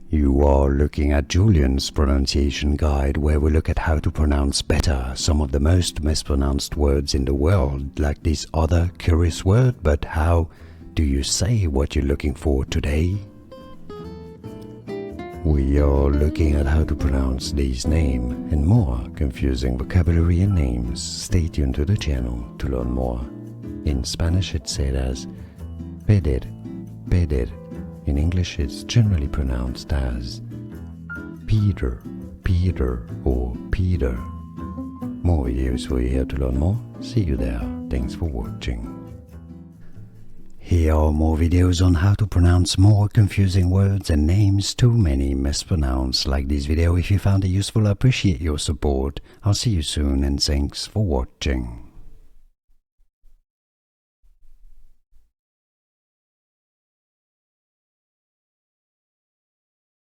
You are looking at Julian's pronunciation guide, where we look at how to pronounce better some of the most mispronounced words in the world, like this other curious word. But how do you say what you're looking for today? We are looking at how to pronounce this name and more confusing vocabulary and names. Stay tuned to the channel to learn more. In Spanish it's said as Peder, Peder. In English it's generally pronounced as Peter, Peter or Peter. More videos for you here to learn more. See you there. Thanks for watching. Here are more videos on how to pronounce more confusing words and names too many mispronounced. Like this video if you found it useful. I appreciate your support. I'll see you soon and thanks for watching.